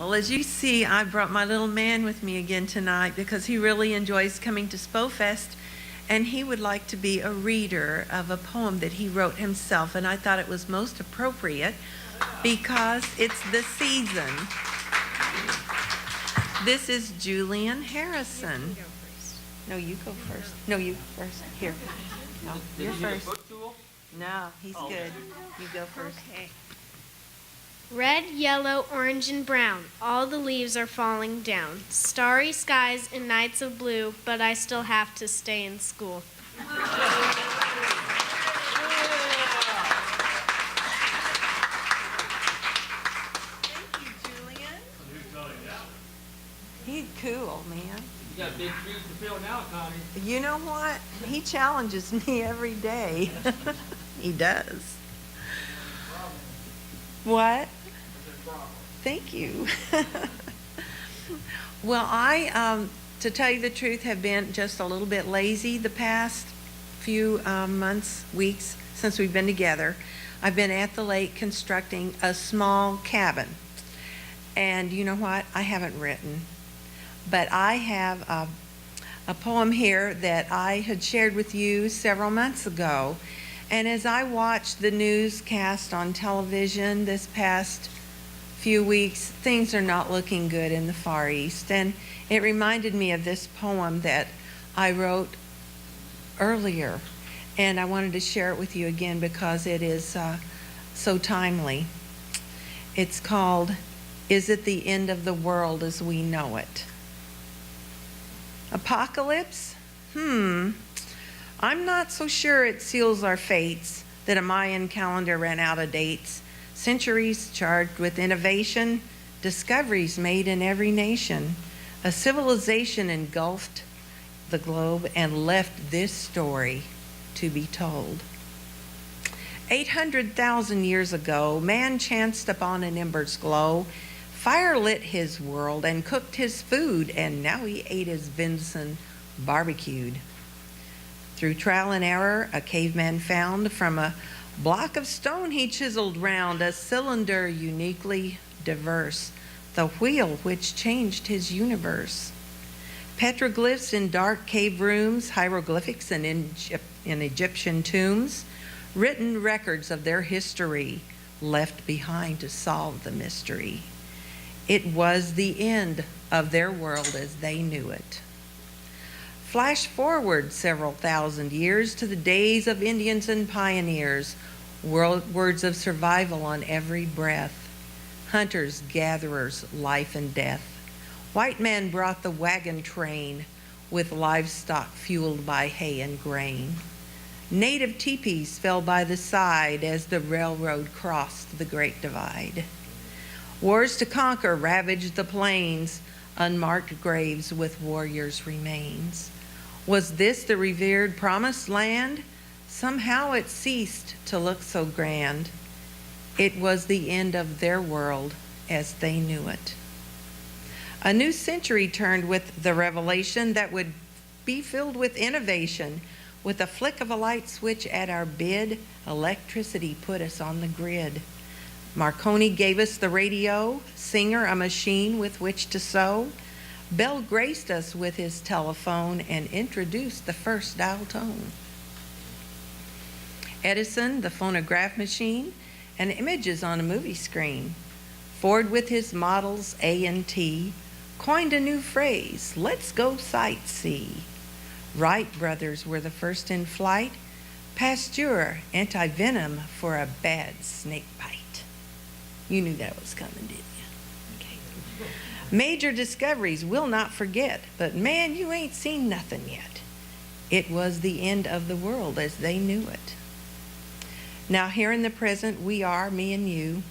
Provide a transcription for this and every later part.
Well, as you see, I brought my little man with me again tonight because he really enjoys coming to Spofest, and he would like to be a reader of a poem that he wrote himself, and I thought it was most appropriate because it's the season. This is Julian Harrison. No, you go first. No, you first. Here. No, you're first. No, he's good. You go first. Okay. Red, yellow, orange, and brown, all the leaves are falling down. Starry skies and nights of blue, but I still have to stay in school. Thank you, Julian. He's cool, man. You got big shoes to fill now, Connie. You know what? He challenges me every day. He does. What? Thank you. Well, to tell you the truth, have been just a little bit lazy the past few months, weeks since we've been together. I've been at the lake constructing a small cabin. And you know what? I haven't written. But I have a poem here that I had shared with you several months ago. And as I watched the newscast on television this past few weeks, things are not looking good in the Far East. And it reminded me of this poem that I wrote earlier. And I wanted to share it with you again because it is so timely. It's called, Is It the End of the World as We Know It? Apocalypse? I'm not so sure it seals our fates that a Mayan calendar ran out of dates. Centuries charged with innovation, discoveries made in every nation. A civilization engulfed the globe and left this story to be told. 800,000 years ago, man chanced upon an ember's glow. Fire lit his world and cooked his food, and now he ate his venison barbecued. Through trial and error, a caveman found from a block of stone he chiseled round a cylinder uniquely diverse, the wheel which changed his universe. Petroglyphs in dark cave rooms, hieroglyphics in Egyptian tombs, written records of their history left behind to solve the mystery. It was the end of their world as they knew it. Flash forward several thousand years to the days of Indians and pioneers, words of survival on every breath. Hunters, gatherers, life and death. White man brought the wagon train with livestock fueled by hay and grain. Native teepees fell by the side as the railroad crossed the Great Divide. Wars to conquer ravaged the plains, unmarked graves with warriors' remains. Was this the revered promised land? Somehow it ceased to look so grand. It was the end of their world as they knew it. A new century turned with the revelation that would be filled with innovation. With a flick of a light switch at our bid, electricity put us on the grid. Marconi gave us the radio, Singer a machine with which to sew. Bell graced us with his telephone and introduced the first dial tone. Edison, the phonograph machine, and images on a movie screen. Ford with his models A and T coined a new phrase, let's go sightsee. Wright brothers were the first in flight. Pasteur, anti-venom for a bad snake bite. You knew that was coming, didn't you? Okay. Major discoveries we'll not forget, but man, you ain't seen nothing yet. It was the end of the world as they knew it. Now here in the present, we are, me and you.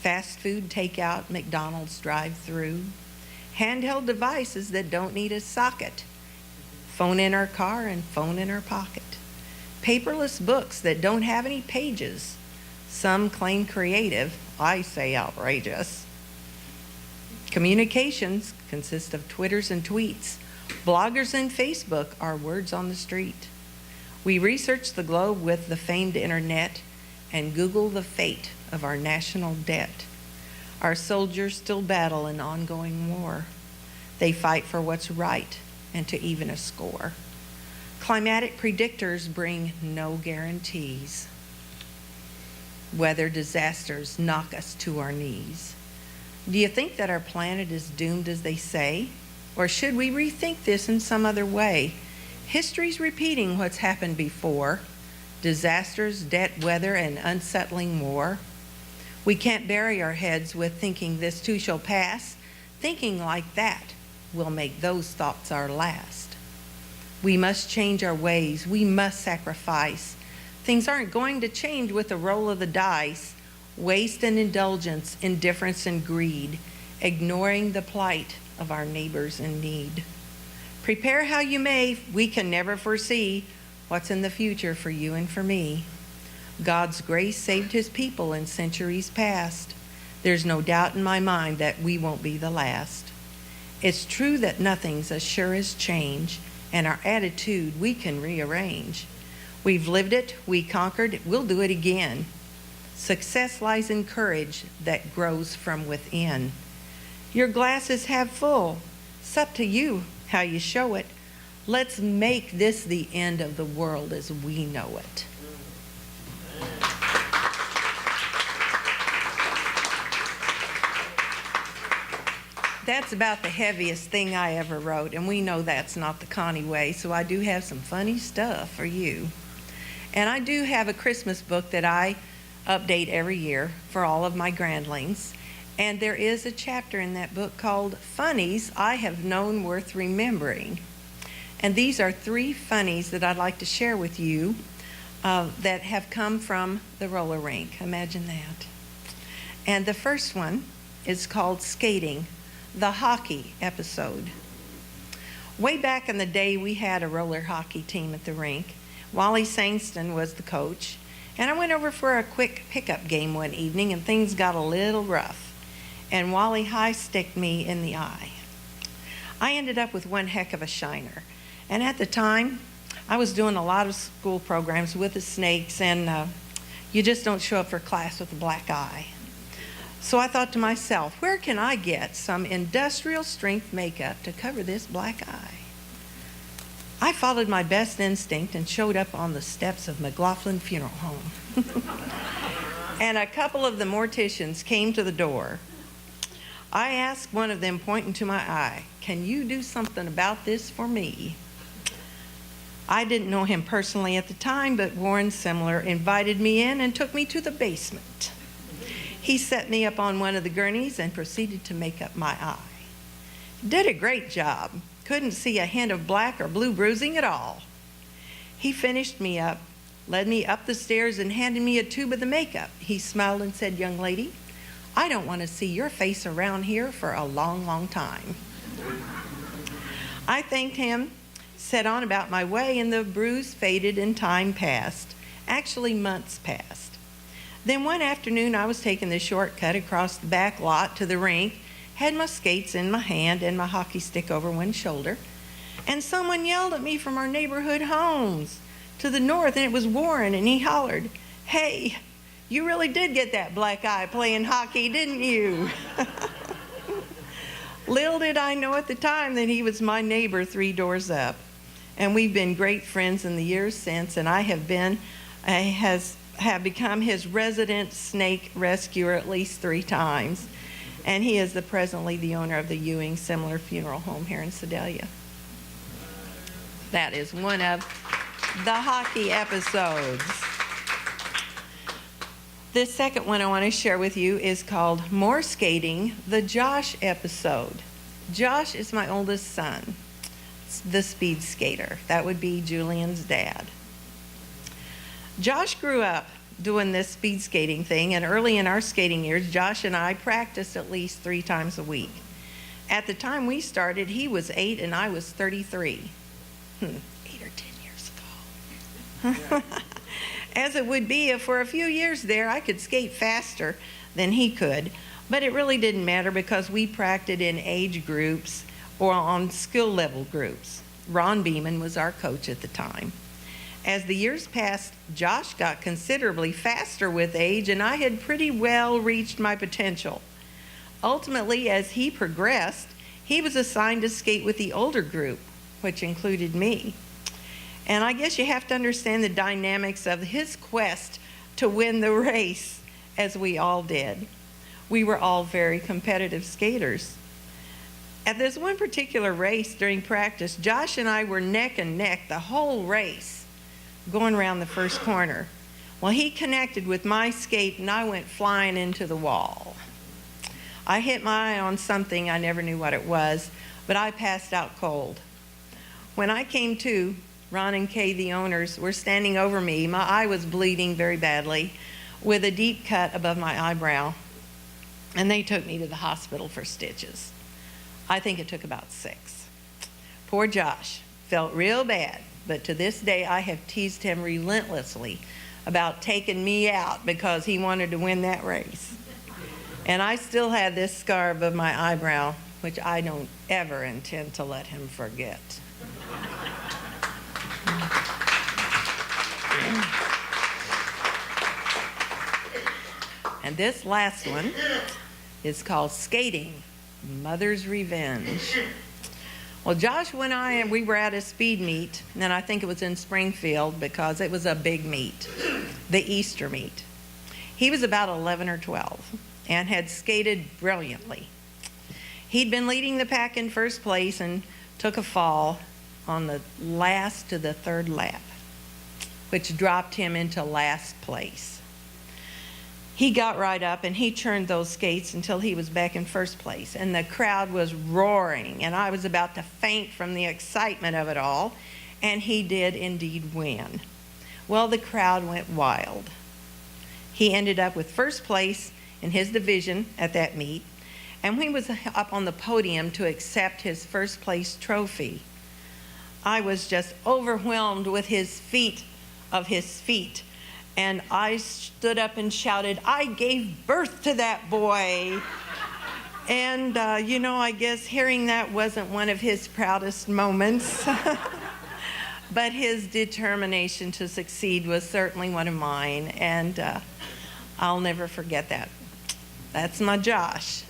Fast food takeout, McDonald's drive-through. Handheld devices that don't need a socket. Phone in our car and phone in our pocket. Paperless books that don't have any pages. Some claim creative, I say outrageous. Communications consist of Twitters and tweets. Bloggers and Facebook are words on the street. We research the globe with the famed internet and Google the fate of our national debt. Our soldiers still battle in ongoing war. They fight for what's right and to even a score. Climatic predictors bring no guarantees. Weather disasters knock us to our knees. Do you think that our planet is doomed as they say? Or should we rethink this in some other way? History's repeating what's happened before. Disasters, debt, weather, and unsettling war. We can't bury our heads with thinking this too shall pass. Thinking like that will make those thoughts our last. We must change our ways. We must sacrifice. Things aren't going to change with a roll of the dice. Waste and indulgence, indifference and greed, ignoring the plight of our neighbors in need. Prepare how you may, we can never foresee what's in the future for you and for me. God's grace saved his people in centuries past. There's no doubt in my mind that we won't be the last. It's true that nothing's as sure as change, and our attitude we can rearrange. We've lived it, we conquered, we'll do it again. Success lies in courage that grows from within. Your glass is half full. It's up to you how you show it. Let's make this the end of the world as we know it. That's about the heaviest thing I ever wrote, and we know that's not the Connie way, so I do have some funny stuff for you. And I do have a Christmas book that I update every year for all of my grandlings, and there is a chapter in that book called Funnies I Have Known Worth Remembering. And these are 3 funnies that I'd like to share with you that have come from the roller rink. Imagine that. And the first one is called Skating, the hockey episode. Way back in the day, we had a roller hockey team at the rink. Wally Sangston was the coach, and I went over for a quick pickup game one evening, and things got a little rough, and Wally high-sticked me in the eye. I ended up with one heck of a shiner, and at the time, I was doing a lot of school programs with the Snakes, and you just don't show up for class with a black eye. So I thought to myself, where can I get some industrial strength makeup to cover this black eye? I followed my best instinct and showed up on the steps of McLaughlin Funeral Home. And a couple of the morticians came to the door. I asked one of them, pointing to my eye, "Can you do something about this for me?" I didn't know him personally at the time, but Warren Simler invited me in and took me to the basement. He set me up on one of the gurneys and proceeded to make up my eye. Did a great job. Couldn't see a hint of black or blue bruising at all. He finished me up, led me up the stairs, and handed me a tube of the makeup. He smiled and said, "Young lady, I don't want to see your face around here for a long, long time." I thanked him, set on about my way, and the bruise faded and time passed. Actually, months passed. Then one afternoon, I was taking the shortcut across the back lot to the rink, had my skates in my hand and my hockey stick over one shoulder, and someone yelled at me from our neighborhood homes to the north, and it was Warren, and he hollered, "Hey, you really did get that black eye playing hockey, didn't you?" Little did I know at the time that he was my neighbor 3 doors up, and we've been great friends in the years since, and I have become his resident snake rescuer at least 3 times. And he is presently the owner of the Ewing Simler Funeral Home here in Sedalia. That is one of the hockey episodes. This second one I want to share with you is called More Skating, the Josh episode. Josh is my oldest son, the speed skater. That would be Julian's dad. Josh grew up doing this speed skating thing, and early in our skating years, Josh and I practiced at least 3 times a week. At the time we started, he was 8 and I was 33. 8 or 10 years ago. As it would be if for a few years there I could skate faster than he could, but it really didn't matter because we practiced in age groups or on skill level groups. Ron Beeman was our coach at the time. As the years passed, Josh got considerably faster with age, and I had pretty well reached my potential. Ultimately, as he progressed, he was assigned to skate with the older group, which included me. And I guess you have to understand the dynamics of his quest to win the race, as we all did. We were all very competitive skaters. At this one particular race during practice, Josh and I were neck and neck the whole race, going around the first corner. Well, he connected with my skate and I went flying into the wall. I hit my eye on something, I never knew what it was, but I passed out cold. When I came to, Ron and Kay, the owners, were standing over me. My eye was bleeding very badly with a deep cut above my eyebrow, and they took me to the hospital for stitches. I think it took about 6. Poor Josh felt real bad, but to this day I have teased him relentlessly about taking me out because he wanted to win that race. And I still have this scar above my eyebrow, which I don't ever intend to let him forget. And this last one is called Skating, Mother's Revenge. Well, Josh and I, we were at a speed meet, and I think it was in Springfield because it was a big meet, the Easter meet. He was about 11 or 12 and had skated brilliantly. He'd been leading the pack in first place and took a fall on the last to the third lap, which dropped him into last place. He got right up and he churned those skates until he was back in first place, and the crowd was roaring, and I was about to faint from the excitement of it all, and he did indeed win. Well, the crowd went wild. He ended up with first place in his division at that meet, and he was up on the podium to accept his first place trophy. I was just overwhelmed with his feat of his feet. And I stood up and shouted, "I gave birth to that boy." And, I guess hearing that wasn't one of his proudest moments. But his determination to succeed was certainly one of mine. And I'll never forget that. That's my Josh.